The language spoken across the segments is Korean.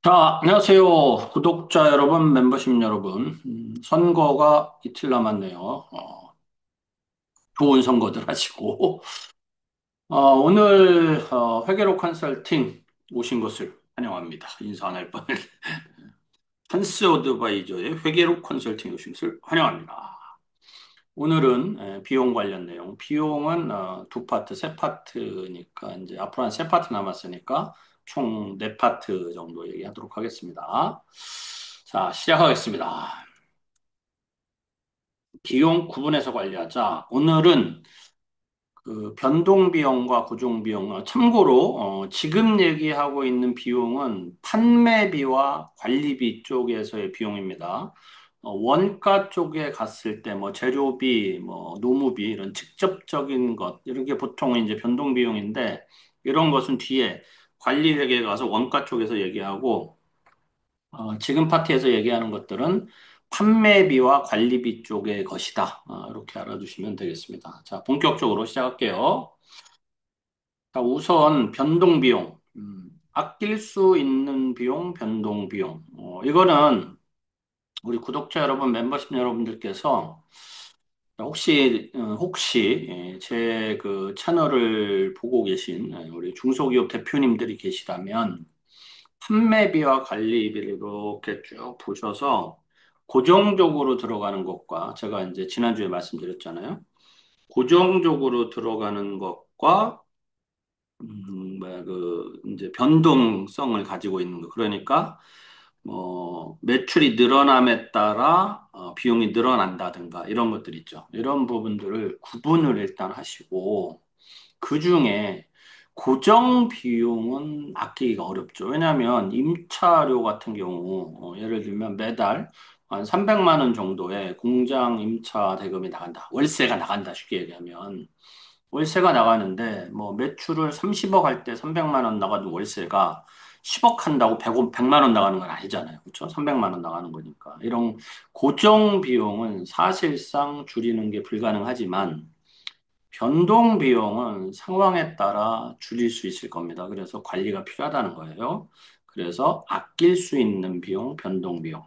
자, 안녕하세요. 구독자 여러분, 멤버십 여러분. 선거가 이틀 남았네요. 좋은 선거들 하시고. 오늘 회계로 컨설팅 오신 것을 환영합니다. 인사 안 할 뻔. 한스 어드바이저의 회계로 컨설팅 오신 것을 환영합니다. 오늘은 비용 관련 내용. 비용은 두 파트, 세 파트니까 이제 앞으로 한 세 파트 남았으니까 총 네 파트 정도 얘기하도록 하겠습니다. 자, 시작하겠습니다. 비용 구분해서 관리하자. 오늘은 그 변동 비용과 고정 비용, 참고로 지금 얘기하고 있는 비용은 판매비와 관리비 쪽에서의 비용입니다. 원가 쪽에 갔을 때 뭐 재료비, 뭐 노무비 이런 직접적인 것 이런 게 보통 이제 변동 비용인데 이런 것은 뒤에 관리회계에 가서 원가 쪽에서 얘기하고 지금 파트에서 얘기하는 것들은 판매비와 관리비 쪽의 것이다. 이렇게 알아두시면 되겠습니다. 자, 본격적으로 시작할게요. 자, 우선 변동비용. 아낄 수 있는 비용, 변동비용. 이거는 우리 구독자 여러분, 멤버십 여러분들께서 혹시 제 그 채널을 보고 계신 우리 중소기업 대표님들이 계시다면 판매비와 관리비를 이렇게 쭉 보셔서 고정적으로 들어가는 것과 제가 이제 지난주에 말씀드렸잖아요. 고정적으로 들어가는 것과 뭐야 그 이제 변동성을 가지고 있는 거. 그러니까 뭐 매출이 늘어남에 따라 비용이 늘어난다든가 이런 것들 있죠. 이런 부분들을 구분을 일단 하시고 그 중에 고정 비용은 아끼기가 어렵죠. 왜냐하면 임차료 같은 경우, 예를 들면 매달 한 300만 원 정도의 공장 임차 대금이 나간다. 월세가 나간다. 쉽게 얘기하면. 월세가 나가는데, 뭐 매출을 30억 할 때 300만 원 나가도 월세가 10억 한다고 100만 원 나가는 건 아니잖아요. 그렇죠? 300만 원 나가는 거니까. 이런 고정 비용은 사실상 줄이는 게 불가능하지만, 변동 비용은 상황에 따라 줄일 수 있을 겁니다. 그래서 관리가 필요하다는 거예요. 그래서 아낄 수 있는 비용, 변동 비용.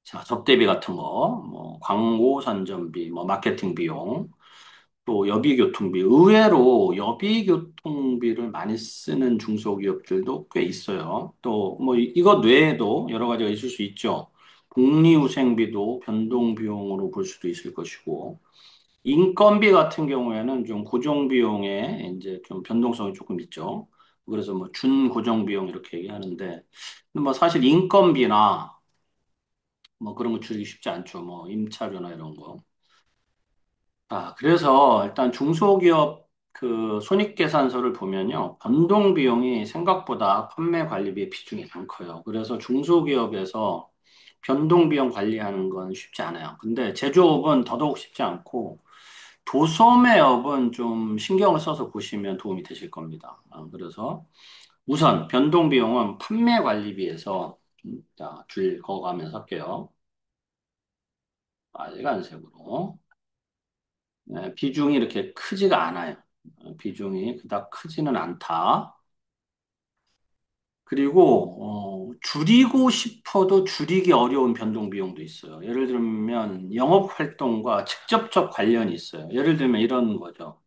자, 접대비 같은 거, 뭐 광고 선전비, 뭐 마케팅 비용, 또 여비교통비. 의외로 여비교통비를 많이 쓰는 중소기업들도 꽤 있어요. 또 뭐 이것 외에도 여러 가지가 있을 수 있죠. 복리후생비도 변동 비용으로 볼 수도 있을 것이고. 인건비 같은 경우에는 좀 고정 비용에 이제 좀 변동성이 조금 있죠. 그래서 뭐 준고정 비용 이렇게 얘기하는데, 근데 뭐 사실 인건비나 뭐 그런 거 줄이기 쉽지 않죠. 뭐 임차료나 이런 거. 그래서 일단 중소기업 그 손익계산서를 보면요. 변동 비용이 생각보다 판매 관리비의 비중이 안 커요. 그래서 중소기업에서 변동 비용 관리하는 건 쉽지 않아요. 근데 제조업은 더더욱 쉽지 않고 도소매업은 좀 신경을 써서 보시면 도움이 되실 겁니다. 그래서 우선 변동 비용은 판매 관리비에서 자, 줄 그어가면서 할게요. 빨간색으로. 네, 비중이 이렇게 크지가 않아요. 비중이 그닥 크지는 않다. 그리고 줄이고 싶어도 줄이기 어려운 변동 비용도 있어요. 예를 들면 영업 활동과 직접적 관련이 있어요. 예를 들면 이런 거죠.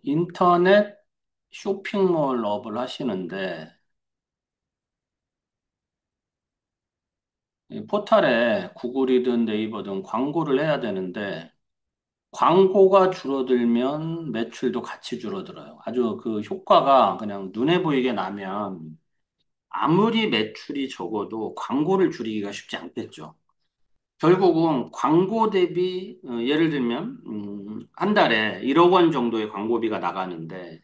인터넷 쇼핑몰 업을 하시는데 이 포털에 구글이든 네이버든 광고를 해야 되는데 광고가 줄어들면 매출도 같이 줄어들어요. 아주 그 효과가 그냥 눈에 보이게 나면 아무리 매출이 적어도 광고를 줄이기가 쉽지 않겠죠. 결국은 광고 대비 예를 들면 한 달에 1억 원 정도의 광고비가 나가는데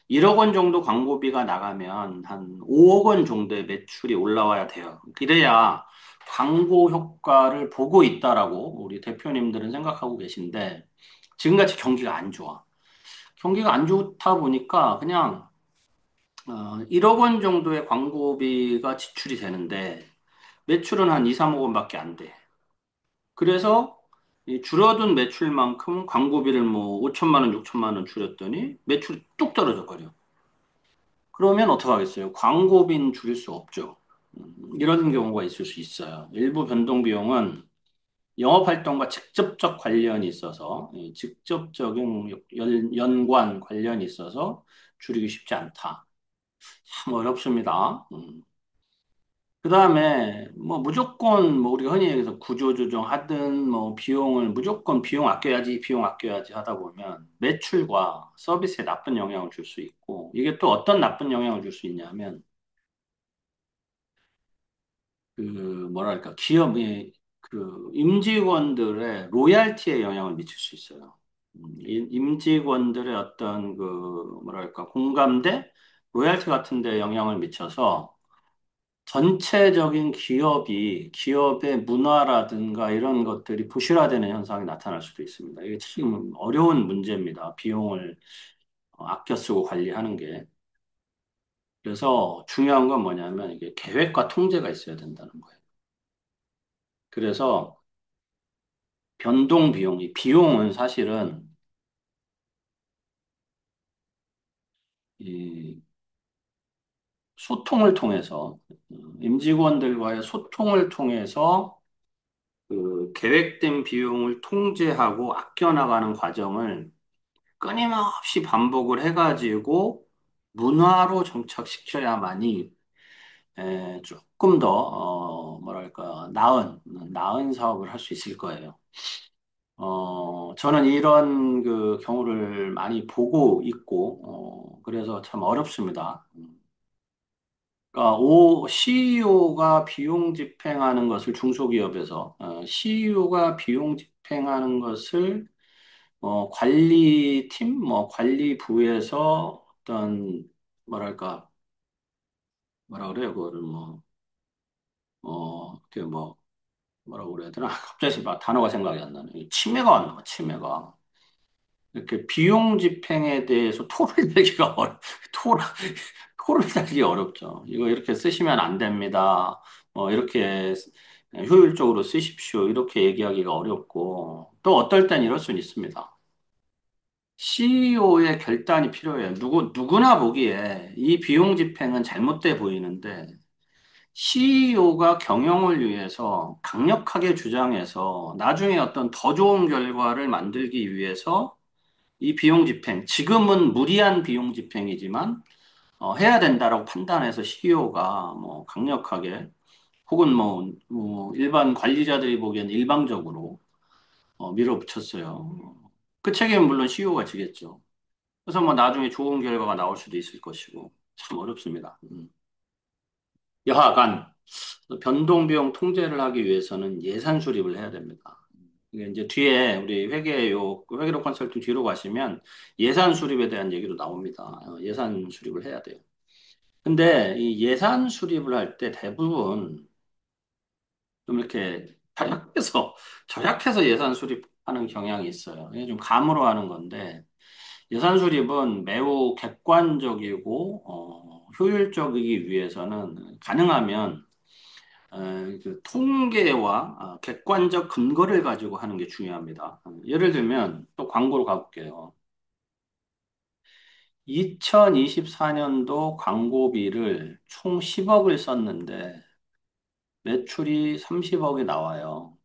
1억 원 정도 광고비가 나가면 한 5억 원 정도의 매출이 올라와야 돼요. 그래야 광고 효과를 보고 있다라고 우리 대표님들은 생각하고 계신데 지금같이 경기가 안 좋아. 경기가 안 좋다 보니까 그냥 1억 원 정도의 광고비가 지출이 되는데 매출은 한 2, 3억 원밖에 안 돼. 그래서 이 줄어든 매출만큼 광고비를 뭐 5천만 원, 6천만 원 줄였더니 매출이 뚝 떨어져 버려. 그러면 어떡하겠어요? 광고비는 줄일 수 없죠. 이런 경우가 있을 수 있어요. 일부 변동 비용은 영업활동과 직접적 관련이 있어서, 직접적인 연관 관련이 있어서 줄이기 쉽지 않다. 참 어렵습니다. 그 다음에 뭐 무조건 뭐 우리가 흔히 얘기해서 구조조정 하든 뭐 비용을 무조건 비용 아껴야지 하다 보면 매출과 서비스에 나쁜 영향을 줄 수 있고 이게 또 어떤 나쁜 영향을 줄 수 있냐면 그 뭐랄까 기업의 그 임직원들의 로얄티에 영향을 미칠 수 있어요. 임직원들의 어떤 그 뭐랄까 공감대, 로얄티 같은 데 영향을 미쳐서 전체적인 기업의 문화라든가 이런 것들이 부실화되는 현상이 나타날 수도 있습니다. 이게 참 어려운 문제입니다. 비용을 아껴 쓰고 관리하는 게. 그래서 중요한 건 뭐냐면 이게 계획과 통제가 있어야 된다는 거예요. 그래서 변동 비용이, 비용은 사실은 이 소통을 통해서, 임직원들과의 소통을 통해서 그 계획된 비용을 통제하고 아껴나가는 과정을 끊임없이 반복을 해가지고 문화로 정착시켜야만이 조금 더, 뭐랄까, 나은 사업을 할 수 있을 거예요. 저는 이런 그 경우를 많이 보고 있고, 그래서 참 어렵습니다. 그러니까 CEO가 비용 집행하는 것을 중소기업에서, CEO가 비용 집행하는 것을 관리팀, 뭐 관리부에서 어떤 뭐랄까, 뭐라 그래요? 그거를 그 뭐라고 그래야 되나? 갑자기 막 단어가 생각이 안 나네. 치매가 왔나 봐, 치매가. 이렇게 비용 집행에 대해서 토를 내기가 토를, 토를 달기 어렵죠. 이거 이렇게 쓰시면 안 됩니다. 이렇게 효율적으로 쓰십시오. 이렇게 얘기하기가 어렵고, 또 어떨 땐 이럴 수는 있습니다. CEO의 결단이 필요해요. 누구나 보기에 이 비용 집행은 잘못돼 보이는데, CEO가 경영을 위해서 강력하게 주장해서 나중에 어떤 더 좋은 결과를 만들기 위해서 이 비용 집행, 지금은 무리한 비용 집행이지만 해야 된다라고 판단해서 CEO가 뭐 강력하게 혹은 뭐 일반 관리자들이 보기엔 일방적으로 밀어붙였어요. 그 책임은 물론 CEO가 지겠죠. 그래서 뭐 나중에 좋은 결과가 나올 수도 있을 것이고 참 어렵습니다. 여하간 변동 비용 통제를 하기 위해서는 예산 수립을 해야 됩니다. 이게 이제 뒤에 우리 회계로 컨설팅 뒤로 가시면 예산 수립에 대한 얘기도 나옵니다. 예산 수립을 해야 돼요. 근데 이 예산 수립을 할 때 대부분 좀 이렇게 절약해서 예산 수립하는 경향이 있어요. 이게 좀 감으로 하는 건데 예산 수립은 매우 객관적이고 효율적이기 위해서는 가능하면 그 통계와 객관적 근거를 가지고 하는 게 중요합니다. 예를 들면 또 광고로 가볼게요. 2024년도 광고비를 총 10억을 썼는데 매출이 30억이 나와요.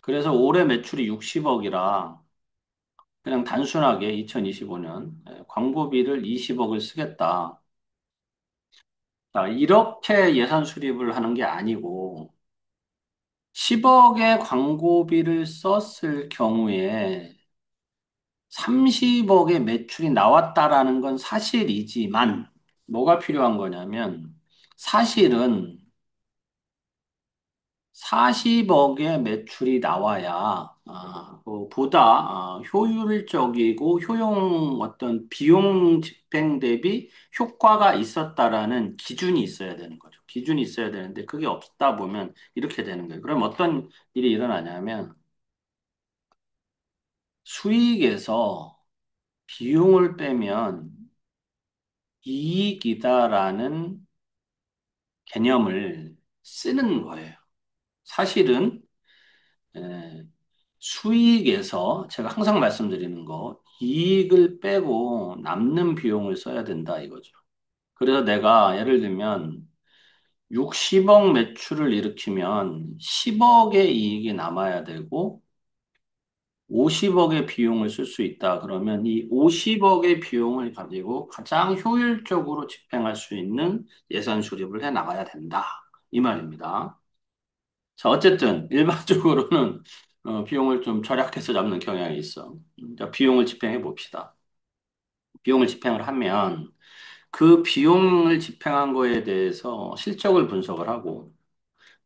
그래서 올해 매출이 60억이라 그냥 단순하게 2025년 광고비를 20억을 쓰겠다. 자, 이렇게 예산 수립을 하는 게 아니고 10억의 광고비를 썼을 경우에 30억의 매출이 나왔다라는 건 사실이지만 뭐가 필요한 거냐면 사실은 40억의 매출이 나와야 보다 효율적이고 어떤 비용 집행 대비 효과가 있었다라는 기준이 있어야 되는 거죠. 기준이 있어야 되는데 그게 없다 보면 이렇게 되는 거예요. 그럼 어떤 일이 일어나냐면 수익에서 비용을 빼면 이익이다라는 개념을 쓰는 거예요. 사실은 에, 수익에서 제가 항상 말씀드리는 거 이익을 빼고 남는 비용을 써야 된다 이거죠. 그래서 내가 예를 들면 60억 매출을 일으키면 10억의 이익이 남아야 되고 50억의 비용을 쓸 수 있다. 그러면 이 50억의 비용을 가지고 가장 효율적으로 집행할 수 있는 예산 수립을 해 나가야 된다. 이 말입니다. 자, 어쨌든 일반적으로는 비용을 좀 절약해서 잡는 경향이 있어. 자, 비용을 집행해 봅시다. 비용을 집행을 하면 그 비용을 집행한 거에 대해서 실적을 분석을 하고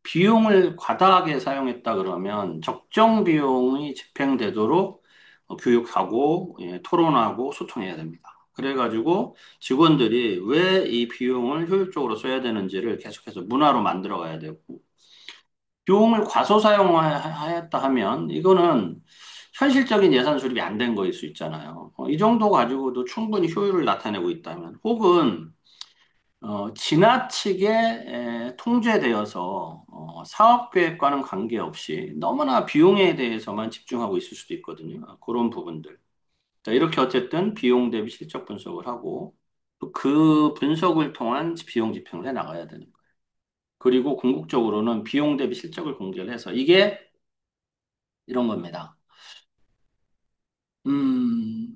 비용을 과다하게 사용했다 그러면 적정 비용이 집행되도록 교육하고 예, 토론하고 소통해야 됩니다. 그래가지고 직원들이 왜 이 비용을 효율적으로 써야 되는지를 계속해서 문화로 만들어 가야 되고 비용을 과소 사용하였다 하면 이거는 현실적인 예산 수립이 안 된 거일 수 있잖아요. 이 정도 가지고도 충분히 효율을 나타내고 있다면 혹은 지나치게 통제되어서 사업 계획과는 관계없이 너무나 비용에 대해서만 집중하고 있을 수도 있거든요. 그런 부분들. 자, 이렇게 어쨌든 비용 대비 실적 분석을 하고 또 그 분석을 통한 비용 집행을 해 나가야 되는 거예요. 그리고 궁극적으로는 비용 대비 실적을 공개를 해서 이게 이런 겁니다. 음,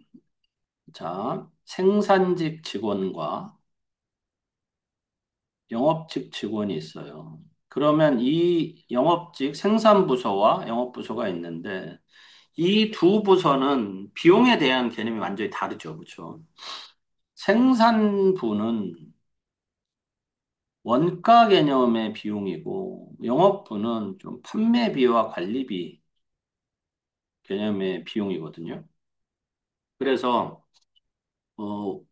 자, 생산직 직원과 영업직 직원이 있어요. 그러면 이 영업직 생산부서와 영업부서가 있는데 이 두 부서는 비용에 대한 개념이 완전히 다르죠. 그렇죠? 생산부는 원가 개념의 비용이고 영업부는 좀 판매비와 관리비 개념의 비용이거든요. 그래서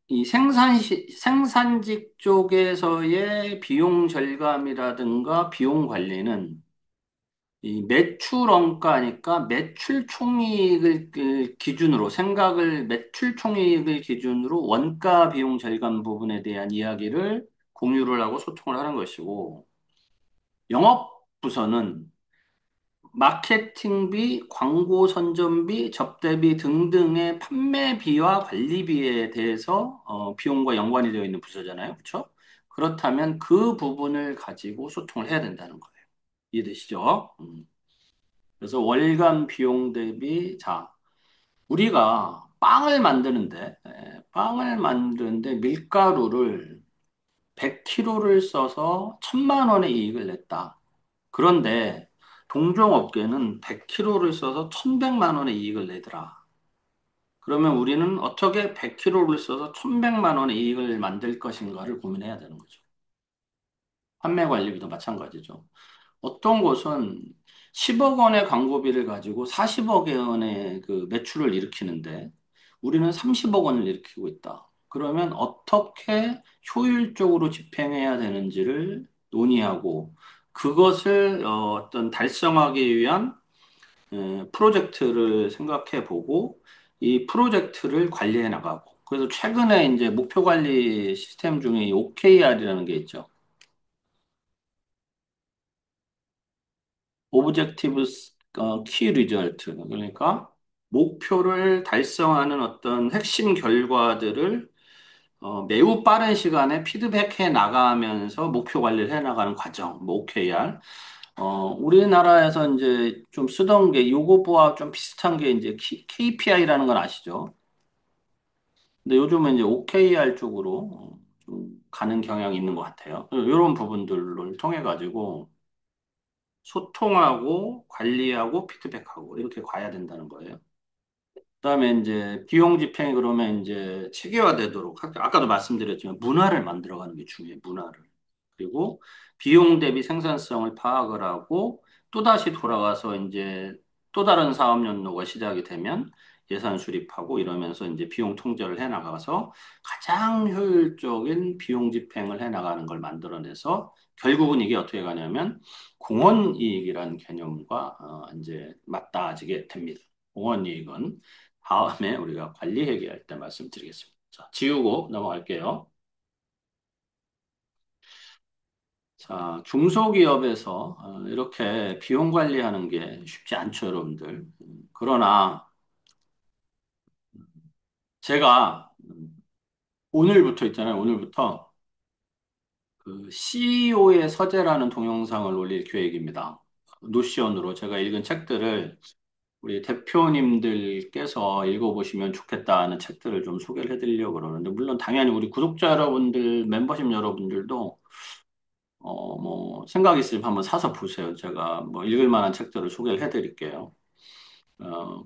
이 생산직 쪽에서의 비용 절감이라든가 비용 관리는 이 매출 원가니까 매출 총이익을 그 기준으로 생각을 매출 총이익을 기준으로 원가 비용 절감 부분에 대한 이야기를 공유를 하고 소통을 하는 것이고 영업 부서는 마케팅비, 광고 선전비, 접대비 등등의 판매비와 관리비에 대해서 비용과 연관이 되어 있는 부서잖아요. 그렇죠? 그렇다면 그 부분을 가지고 소통을 해야 된다는 거예요. 이해되시죠? 그래서 월간 비용 대비, 자, 우리가 빵을 만드는데 밀가루를 100kg를 써서 1,000만 원의 이익을 냈다. 그런데 동종업계는 100kg를 써서 1,100만 원의 이익을 내더라. 그러면 우리는 어떻게 100kg를 써서 1,100만 원의 이익을 만들 것인가를 고민해야 되는 거죠. 판매 관리비도 마찬가지죠. 어떤 곳은 10억 원의 광고비를 가지고 40억 원의 그 매출을 일으키는데 우리는 30억 원을 일으키고 있다. 그러면 어떻게 효율적으로 집행해야 되는지를 논의하고 그것을 어떤 달성하기 위한 프로젝트를 생각해 보고 이 프로젝트를 관리해 나가고 그래서 최근에 이제 목표 관리 시스템 중에 OKR이라는 게 있죠. 오브젝티브 키 리절트 그러니까 목표를 달성하는 어떤 핵심 결과들을 매우 빠른 시간에 피드백해 나가면서 목표 관리를 해 나가는 과정, 뭐 OKR. 우리나라에서 이제 좀 쓰던 게 요거와 좀 비슷한 게 이제 KPI라는 건 아시죠? 근데 요즘은 이제 OKR 쪽으로 좀 가는 경향이 있는 것 같아요. 이런 부분들을 통해 가지고 소통하고 관리하고 피드백하고 이렇게 가야 된다는 거예요. 그다음에 이제 비용 집행이 그러면 이제 체계화되도록 아까도 말씀드렸지만 문화를 만들어가는 게 중요해요. 문화를. 그리고 비용 대비 생산성을 파악을 하고 또다시 돌아가서 이제 또 다른 사업 연도가 시작이 되면 예산 수립하고 이러면서 이제 비용 통제를 해 나가서 가장 효율적인 비용 집행을 해 나가는 걸 만들어내서 결국은 이게 어떻게 가냐면 공원 이익이라는 개념과 이제 맞닿아지게 됩니다. 공원 이익은 다음에 우리가 관리 회계할 때 말씀드리겠습니다. 자, 지우고 넘어갈게요. 자, 중소기업에서 이렇게 비용 관리하는 게 쉽지 않죠, 여러분들. 그러나 제가 오늘부터 있잖아요, 오늘부터. 그 CEO의 서재라는 동영상을 올릴 계획입니다. 노션으로 제가 읽은 책들을 우리 대표님들께서 읽어보시면 좋겠다는 책들을 좀 소개를 해드리려고 그러는데, 물론 당연히 우리 구독자 여러분들, 멤버십 여러분들도 뭐 생각 있으면 한번 사서 보세요. 제가 뭐 읽을 만한 책들을 소개를 해드릴게요.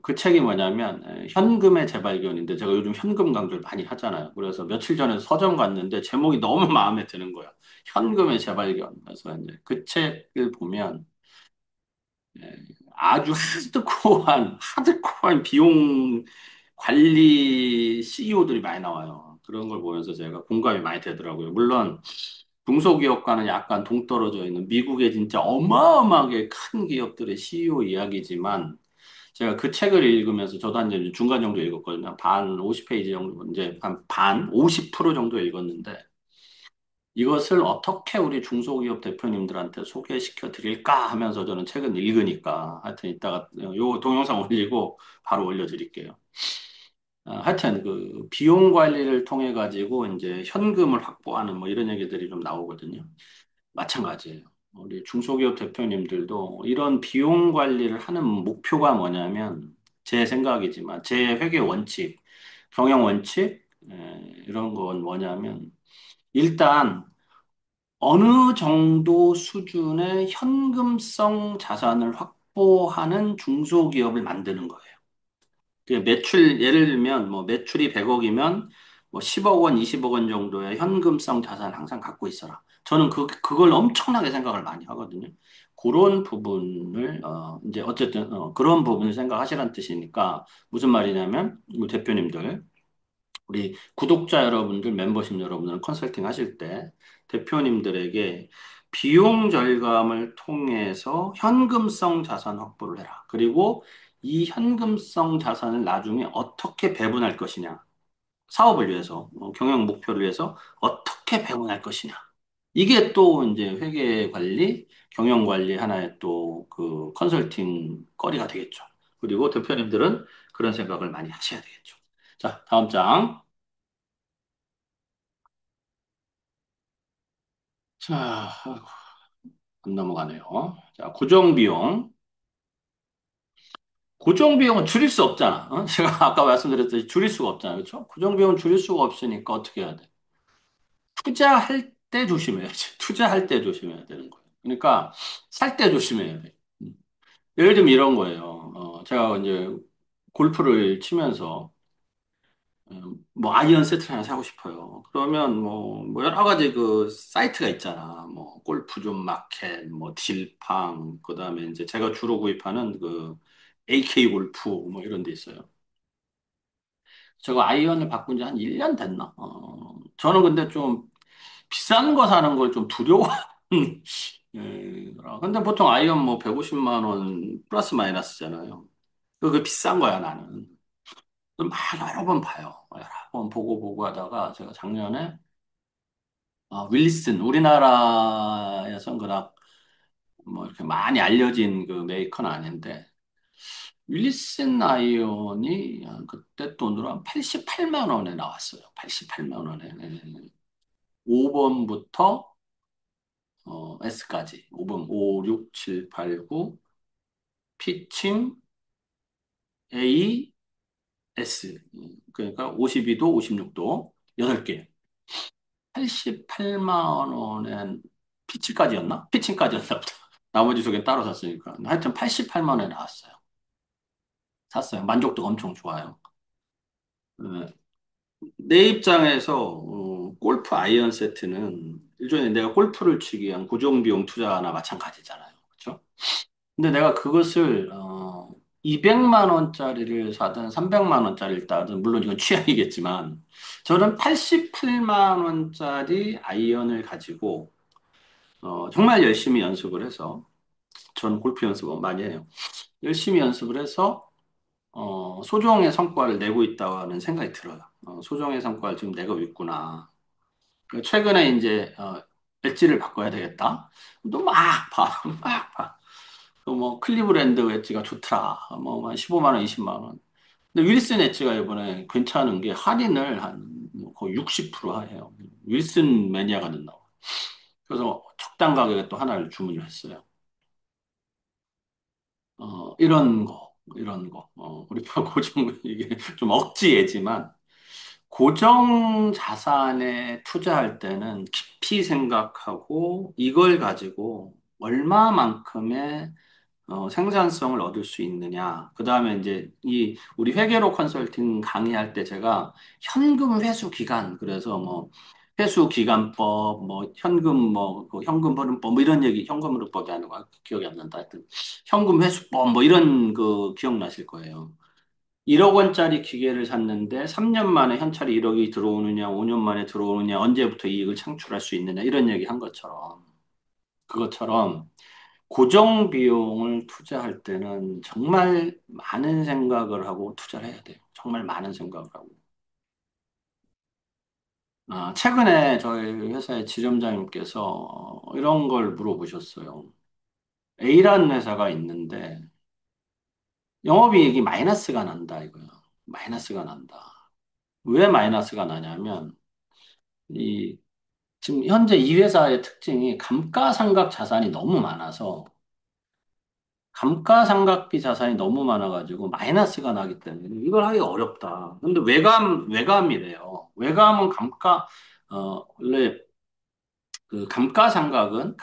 그 책이 뭐냐면 현금의 재발견인데, 제가 요즘 현금 강조를 많이 하잖아요. 그래서 며칠 전에 서점 갔는데 제목이 너무 마음에 드는 거야. 현금의 재발견. 그래서 이제 그 책을 보면 예, 아주 하드코어한 비용 관리 CEO들이 많이 나와요. 그런 걸 보면서 제가 공감이 많이 되더라고요. 물론 중소기업과는 약간 동떨어져 있는 미국의 진짜 어마어마하게 큰 기업들의 CEO 이야기지만, 제가 그 책을 읽으면서 저도 한 이제 중간 정도 읽었거든요. 반 50페이지 정도, 이제 반 50% 정도 읽었는데, 이것을 어떻게 우리 중소기업 대표님들한테 소개시켜 드릴까 하면서 저는 책은 읽으니까, 하여튼 이따가 요 동영상 올리고 바로 올려드릴게요. 하여튼 그 비용 관리를 통해 가지고 이제 현금을 확보하는 뭐 이런 얘기들이 좀 나오거든요. 마찬가지예요. 우리 중소기업 대표님들도 이런 비용 관리를 하는 목표가 뭐냐면, 제 생각이지만 제 회계 원칙, 경영 원칙, 이런 건 뭐냐면, 일단 어느 정도 수준의 현금성 자산을 확보하는 중소기업을 만드는 거예요. 그 매출, 예를 들면 뭐 매출이 100억이면 뭐 10억 원, 20억 원 정도의 현금성 자산을 항상 갖고 있어라. 저는 그걸 엄청나게 생각을 많이 하거든요. 그런 부분을, 이제 어쨌든, 그런 부분을 생각하시라는 뜻이니까, 무슨 말이냐면, 우리 대표님들, 우리 구독자 여러분들, 멤버십 여러분들 컨설팅 하실 때 대표님들에게 비용 절감을 통해서 현금성 자산 확보를 해라. 그리고 이 현금성 자산을 나중에 어떻게 배분할 것이냐. 사업을 위해서, 경영 목표를 위해서 어떻게 배분할 것이냐. 이게 또 이제 회계 관리, 경영 관리 하나의 또 그 컨설팅 거리가 되겠죠. 그리고 대표님들은 그런 생각을 많이 하셔야 되겠죠. 자, 다음 장. 자, 아이고, 안 넘어가네요. 자, 고정비용. 고정비용은 줄일 수 없잖아. 제가 아까 말씀드렸듯이 줄일 수가 없잖아. 그렇죠? 고정비용은 줄일 수가 없으니까 어떻게 해야 돼? 투자할 때 조심해야지. 투자할 때 조심해야 되는 거예요. 그러니까 살 때 조심해야 돼. 음. 예를 들면 이런 거예요. 제가 이제 골프를 치면서 뭐 아이언 세트를 하나 사고 싶어요. 그러면 뭐 여러 가지 그 사이트가 있잖아. 뭐 골프존 마켓, 뭐 딜팡, 그다음에 이제 제가 주로 구입하는 그 AK 골프 뭐 이런 데 있어요. 제가 아이언을 바꾼 지 한 1년 됐나? 저는 근데 좀 비싼 거 사는 걸 좀 두려워하는 근데 보통 아이언 뭐 150만 원 플러스 마이너스잖아요. 그게 비싼 거야, 나는. 막 여러 번 봐요. 여러 번 보고 하다가 제가 작년에 윌리슨, 우리나라에선 그닥 뭐 이렇게 많이 알려진 그 메이커는 아닌데, 윌리슨 아이언이 그때 돈으로 한 88만 원에 나왔어요. 88만 원에. 5번부터 S까지. 5번, 5, 6, 7, 8, 9, 피칭, A, S. 그러니까 52도, 56도, 8개. 88만 원엔 피치까지였나? 피칭까지였나 보다. 나머지 속엔 따로 샀으니까. 하여튼 88만 원에 나왔어요. 샀어요. 만족도가 엄청 좋아요. 네. 내 입장에서 골프 아이언 세트는 일종의 내가 골프를 치기 위한 고정비용 투자나 마찬가지잖아요. 그렇죠? 근데 내가 그것을 200만 원짜리를 사든 300만 원짜리를 따든, 물론 이건 취향이겠지만, 저는 88만 원짜리 아이언을 가지고 정말 열심히 연습을 해서, 저는 골프 연습을 많이 해요. 열심히 연습을 해서 소정의 성과를 내고 있다는 생각이 들어요. 소정의 성과를 지금 내고 있구나. 최근에 이제 엣지를 바꿔야 되겠다. 또 막 봐, 막 봐. 그뭐 클리브랜드 엣지가 좋더라. 뭐한 15만 원, 20만 원. 근데 윌슨 엣지가 이번에 괜찮은 게 할인을 한 거의 60% 해요. 윌슨 매니아가 된다고. 그래서 적당 가격에 또 하나를 주문을 했어요. 이런 거, 이런 거. 우리가 고정, 이게 좀 억지 예지만, 고정 자산에 투자할 때는 깊이 생각하고, 이걸 가지고 얼마만큼의 생산성을 얻을 수 있느냐. 그 다음에 이제 우리 회계로 컨설팅 강의할 때 제가 현금 회수 기간, 그래서 뭐 회수 기간법, 뭐 현금 그 현금 흐름법 뭐 이런 얘기, 현금 흐름법이 아니고 기억이 안 난다. 하여튼 현금 회수법 뭐 이런 그 기억나실 거예요. 1억 원짜리 기계를 샀는데 3년 만에 현찰이 1억이 들어오느냐, 5년 만에 들어오느냐, 언제부터 이익을 창출할 수 있느냐 이런 얘기 한 것처럼 그것처럼 고정 비용을 투자할 때는 정말 많은 생각을 하고 투자를 해야 돼요. 정말 많은 생각을 하고. 최근에 저희 회사의 지점장님께서 이런 걸 물어보셨어요. A라는 회사가 있는데 영업이익이 마이너스가 난다 이거예요. 마이너스가 난다. 왜 마이너스가 나냐면 이 지금 현재 이 회사의 특징이 감가상각 자산이 너무 많아서 감가상각비 자산이 너무 많아가지고 마이너스가 나기 때문에 이걸 하기 어렵다. 근데 외감이래요. 외감은 원래 그 감가상각은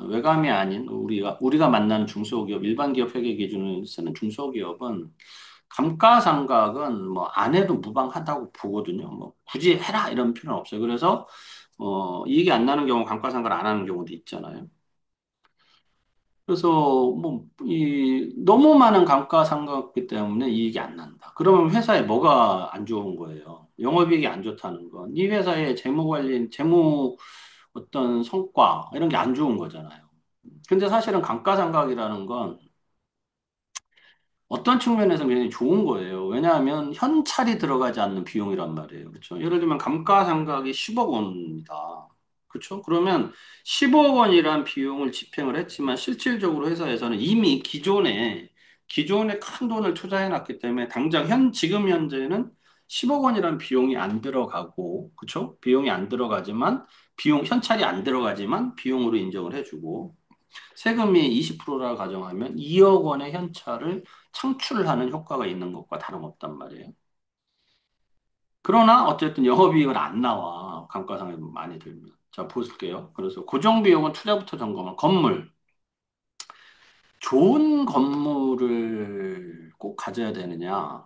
외감이 아닌 우리가 만나는 중소기업, 일반 기업 회계 기준을 쓰는 중소기업은 감가상각은 뭐 안 해도 무방하다고 보거든요. 뭐 굳이 해라 이런 필요는 없어요. 그래서 이익이 안 나는 경우 감가상각을 안 하는 경우도 있잖아요. 그래서 뭐 너무 많은 감가상각이기 때문에 이익이 안 난다. 그러면 회사에 뭐가 안 좋은 거예요? 영업이익이 안 좋다는 건 이 회사의 재무 관리, 재무 어떤 성과 이런 게 안 좋은 거잖아요. 근데 사실은 감가상각이라는 건 어떤 측면에서 굉장히 좋은 거예요. 왜냐하면 현찰이 들어가지 않는 비용이란 말이에요. 그렇죠? 예를 들면 감가상각이 10억 원입니다. 그렇죠? 그러면 10억 원이란 비용을 집행을 했지만 실질적으로 회사에서는 이미 기존에 큰 돈을 투자해 놨기 때문에 당장 지금 현재는 10억 원이라는 비용이 안 들어가고, 그렇죠? 비용이 안 들어가지만 현찰이 안 들어가지만 비용으로 인정을 해주고 세금이 20%라 가정하면 2억 원의 현찰을 창출하는 효과가 있는 것과 다름없단 말이에요. 그러나 어쨌든 영업이익은 안 나와. 감가상각이 많이 들면. 자, 보실게요. 그래서 고정비용은 투자부터 점검한 건물. 좋은 건물을 꼭 가져야 되느냐?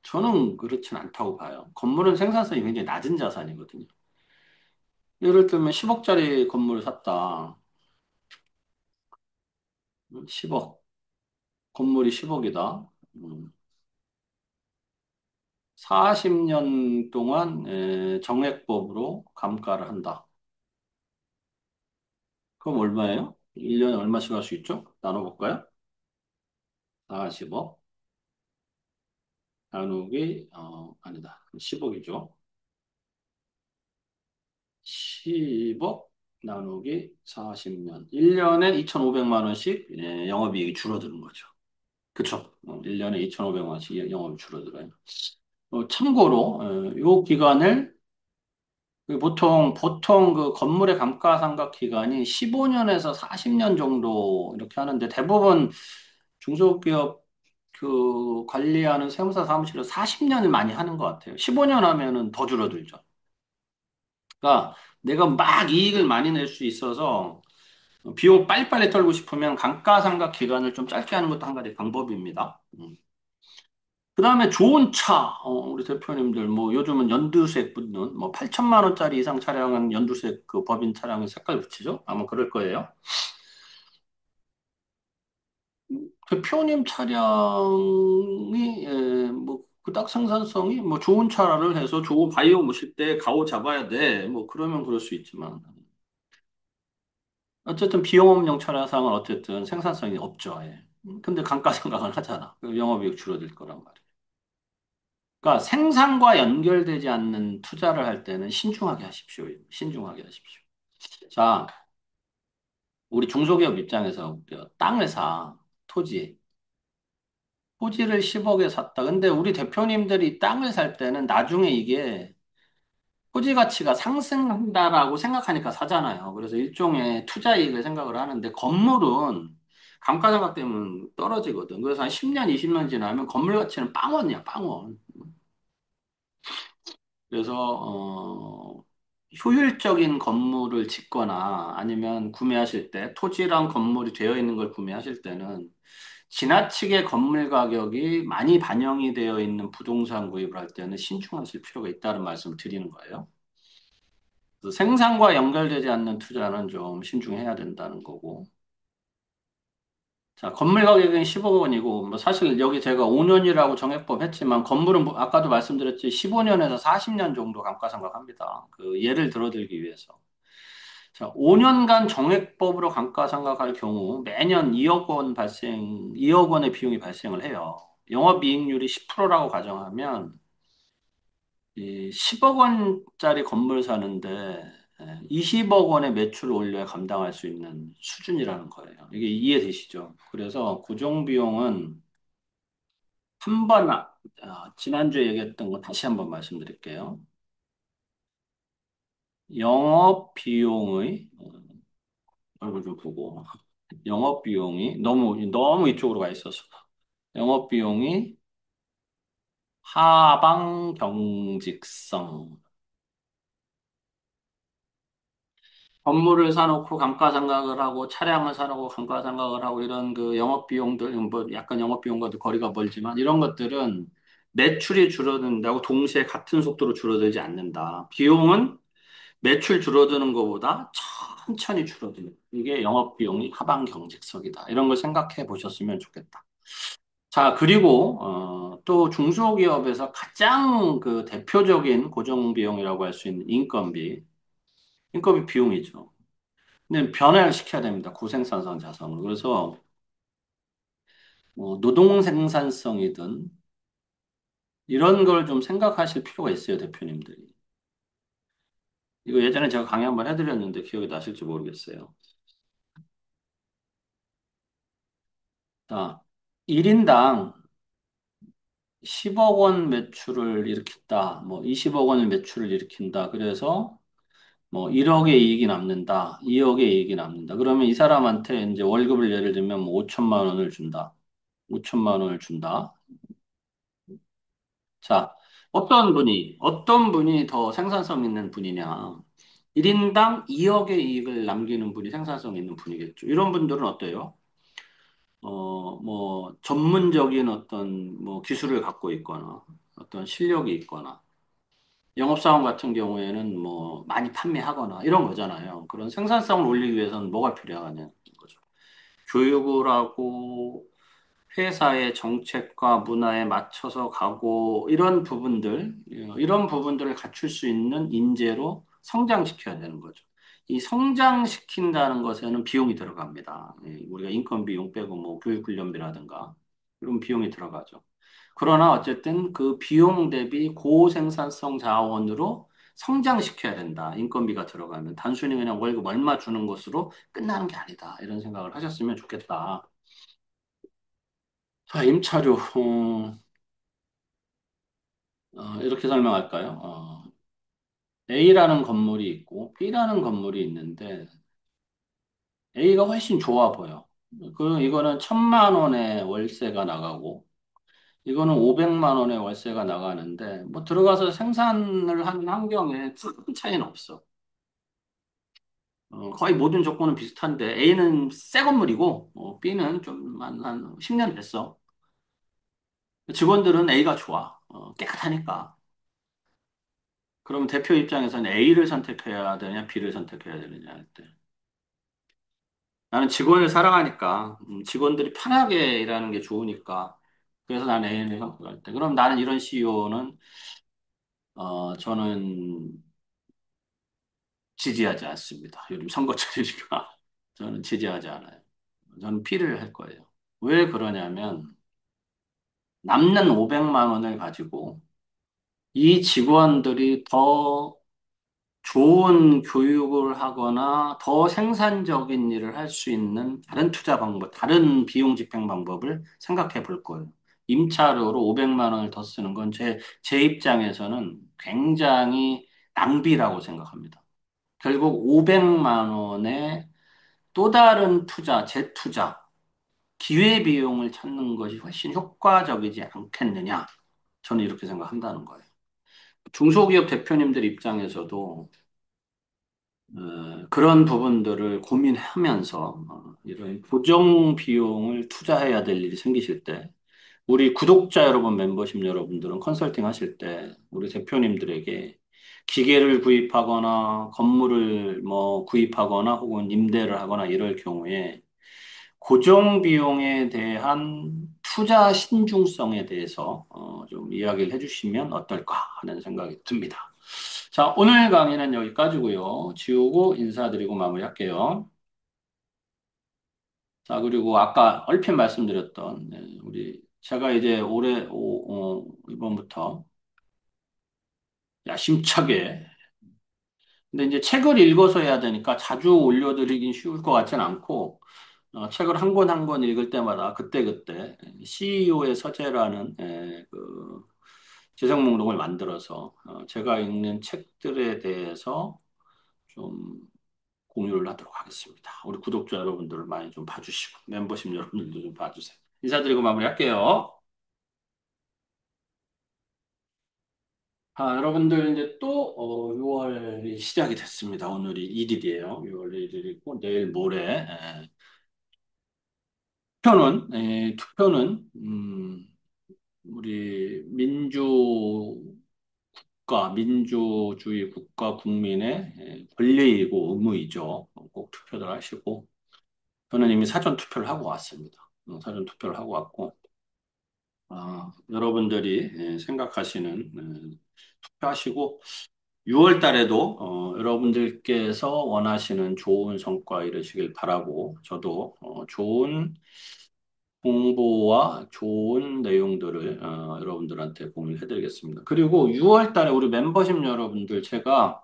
저는 그렇진 않다고 봐요. 건물은 생산성이 굉장히 낮은 자산이거든요. 예를 들면 10억짜리 건물을 샀다. 10억. 건물이 10억이다. 40년 동안 정액법으로 감가를 한다. 그럼 얼마예요? 1년에 얼마씩 할 수 있죠? 나눠볼까요? 40억 나누기 아니다. 10억이죠. 10억 나누기 40년. 1년에 2,500만 원씩 영업이익이 줄어드는 거죠. 그쵸? 1년에 2,500만 원씩 영업이 줄어들어요. 참고로 이 기간을 보통 그 건물의 감가상각 기간이 15년에서 40년 정도 이렇게 하는데 대부분 중소기업 그 관리하는 세무사 사무실은 40년을 많이 하는 것 같아요. 15년 하면은 더 줄어들죠. 그러니까 내가 막 이익을 많이 낼 수 있어서 비용 빨리빨리 털고 싶으면 감가상각 기간을 좀 짧게 하는 것도 한 가지 방법입니다. 그 다음에 좋은 차, 우리 대표님들, 뭐, 요즘은 연두색 붙는, 뭐, 8천만 원짜리 이상 차량은 연두색 그 법인 차량에 색깔 붙이죠? 아마 그럴 거예요. 대표님 차량이, 뭐, 그닥 생산성이, 뭐, 좋은 차를 해서 좋은 바이오 모실 때 가오 잡아야 돼. 뭐, 그러면 그럴 수 있지만. 어쨌든 비용업용 차량상은 어쨌든 생산성이 없죠. 예. 근데 감가상각을 하잖아. 그럼 영업이익 줄어들 거란 말이에요. 그러니까 생산과 연결되지 않는 투자를 할 때는 신중하게 하십시오. 신중하게 하십시오. 자, 우리 중소기업 입장에서 볼게요. 땅을 사, 토지. 토지를 10억에 샀다. 근데 우리 대표님들이 땅을 살 때는 나중에 이게 토지 가치가 상승한다라고 생각하니까 사잖아요. 그래서 일종의 투자 이익을 생각을 하는데 건물은 감가상각 때문에 떨어지거든. 그래서 한 10년, 20년 지나면 건물 가치는 빵원이야, 빵원. 그래서 효율적인 건물을 짓거나 아니면 구매하실 때 토지랑 건물이 되어 있는 걸 구매하실 때는 지나치게 건물 가격이 많이 반영이 되어 있는 부동산 구입을 할 때는 신중하실 필요가 있다는 말씀을 드리는 거예요. 그래서 생산과 연결되지 않는 투자는 좀 신중해야 된다는 거고. 자, 건물 가격은 10억 원이고, 뭐 사실 여기 제가 5년이라고 정액법 했지만, 건물은 아까도 말씀드렸지, 15년에서 40년 정도 감가상각합니다. 그 예를 들어드리기 위해서. 자, 5년간 정액법으로 감가상각할 경우 매년 2억 원 2억 원의 비용이 발생을 해요. 영업이익률이 10%라고 가정하면, 이 10억 원짜리 건물 사는데 20억 원의 매출을 올려야 감당할 수 있는 수준이라는 거예요. 이게 이해되시죠? 그래서 고정 비용은 한 번, 지난주에 얘기했던 거 다시 한번 말씀드릴게요. 영업 비용의, 얼굴 좀 보고, 영업 비용이 너무 이쪽으로 가 있어서. 영업 비용이 하방 경직성. 건물을 사놓고 감가상각을 하고 차량을 사놓고 감가상각을 하고 이런 그 영업비용들 뭐 약간 영업비용과도 거리가 멀지만 이런 것들은 매출이 줄어든다고 동시에 같은 속도로 줄어들지 않는다. 비용은 매출 줄어드는 것보다 천천히 줄어드는 이게 영업비용이 하방경직석이다. 이런 걸 생각해 보셨으면 좋겠다. 자, 그리고 또 중소기업에서 가장 그 대표적인 고정비용이라고 할 수 있는 인건비. 인건비 비용이죠. 근데 변화를 시켜야 됩니다. 고생산성 자산으로. 그래서 뭐 노동 생산성이든 이런 걸 좀 생각하실 필요가 있어요, 대표님들이. 이거 예전에 제가 강의 한번 해드렸는데 기억이 나실지 모르겠어요. 자, 1인당 10억 원 매출을 일으킨다. 뭐 20억 원의 매출을 일으킨다. 그래서 뭐 1억의 이익이 남는다. 2억의 이익이 남는다. 그러면 이 사람한테 이제 월급을 예를 들면 뭐 5천만 원을 준다. 5천만 원을 준다. 자, 어떤 분이 더 생산성 있는 분이냐. 1인당 2억의 이익을 남기는 분이 생산성 있는 분이겠죠. 이런 분들은 어때요? 뭐, 전문적인 어떤 뭐 기술을 갖고 있거나, 어떤 실력이 있거나, 영업사원 같은 경우에는 뭐 많이 판매하거나 이런 거잖아요. 그런 생산성을 올리기 위해서는 뭐가 필요하냐는 거죠. 교육을 하고, 회사의 정책과 문화에 맞춰서 가고 이런 부분들을 갖출 수 있는 인재로 성장시켜야 되는 거죠. 이 성장시킨다는 것에는 비용이 들어갑니다. 우리가 인건 비용 빼고 뭐 교육 훈련비라든가 이런 비용이 들어가죠. 그러나 어쨌든 그 비용 대비 고생산성 자원으로 성장시켜야 된다. 인건비가 들어가면 단순히 그냥 월급 얼마 주는 것으로 끝나는 게 아니다. 이런 생각을 하셨으면 좋겠다. 자, 임차료, 이렇게 설명할까요? A라는 건물이 있고 B라는 건물이 있는데 A가 훨씬 좋아 보여. 이거는 1,000만 원의 월세가 나가고 이거는 500만 원의 월세가 나가는데 뭐 들어가서 생산을 하는 환경에 큰 차이는 없어. 거의 모든 조건은 비슷한데 A는 새 건물이고 B는 좀 한 10년 됐어. 직원들은 A가 좋아. 깨끗하니까. 그러면 대표 입장에서는 A를 선택해야 되냐, B를 선택해야 되느냐 할 때. 나는 직원을 사랑하니까, 직원들이 편하게 일하는 게 좋으니까. 그래서 나는 A를 선택할 때. 그럼 나는 이런 CEO는, 저는 지지하지 않습니다. 요즘 선거철이니까. 저는 지지하지 않아요. 저는 B를 할 거예요. 왜 그러냐면, 남는 500만 원을 가지고 이 직원들이 더 좋은 교육을 하거나 더 생산적인 일을 할 수 있는 다른 투자 방법, 다른 비용 집행 방법을 생각해 볼 거예요. 임차료로 500만 원을 더 쓰는 건 제 입장에서는 굉장히 낭비라고 생각합니다. 결국 500만 원의 또 다른 투자, 재투자, 기회비용을 찾는 것이 훨씬 효과적이지 않겠느냐. 저는 이렇게 생각한다는 거예요. 중소기업 대표님들 입장에서도 그런 부분들을 고민하면서 이런 고정 비용을 투자해야 될 일이 생기실 때 우리 구독자 여러분, 멤버십 여러분들은 컨설팅 하실 때 우리 대표님들에게 기계를 구입하거나 건물을 뭐 구입하거나 혹은 임대를 하거나 이럴 경우에 고정 비용에 대한 투자 신중성에 대해서 좀 이야기를 해주시면 어떨까 하는 생각이 듭니다. 자, 오늘 강의는 여기까지고요. 지우고 인사드리고 마무리할게요. 자, 그리고 아까 얼핏 말씀드렸던 우리 제가 이제 이번부터 야심차게 근데 이제 책을 읽어서 해야 되니까 자주 올려드리긴 쉬울 것 같진 않고 책을 한 권 한 권 읽을 때마다 그때그때 CEO의 서재라는 그 재생 목록을 만들어서 제가 읽는 책들에 대해서 좀 공유를 하도록 하겠습니다. 우리 구독자 여러분들을 많이 좀 봐주시고 멤버십 여러분들도 좀 봐주세요. 인사드리고 마무리할게요. 여러분들 이제 또 6월이 시작이 됐습니다. 오늘이 1일이에요. 6월 1일이고 내일 모레 투표는 우리 민주주의 국가 국민의 권리이고 의무이죠. 꼭 투표를 하시고 저는 이미 사전 투표를 하고 왔습니다. 사전 투표를 하고 왔고 여러분들이 생각하시는 투표하시고 6월 달에도 여러분들께서 원하시는 좋은 성과 이루시길 바라고 저도 좋은 홍보와 좋은 내용들을 여러분들한테 공유해 드리겠습니다. 그리고 6월 달에 우리 멤버십 여러분들 제가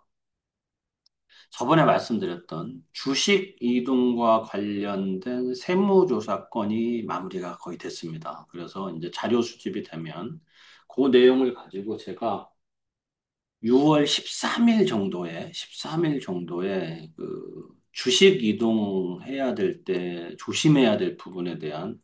저번에 말씀드렸던 주식 이동과 관련된 세무조사 건이 마무리가 거의 됐습니다. 그래서 이제 자료 수집이 되면 그 내용을 가지고 제가 6월 13일 정도에 그 주식 이동해야 될 때 조심해야 될 부분에 대한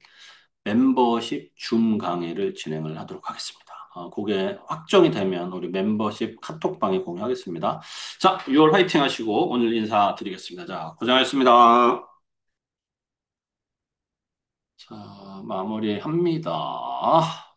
멤버십 줌 강의를 진행을 하도록 하겠습니다. 그게 확정이 되면 우리 멤버십 카톡방에 공유하겠습니다. 자, 6월 화이팅 하시고 오늘 인사드리겠습니다. 자, 고생하셨습니다. 자, 마무리합니다.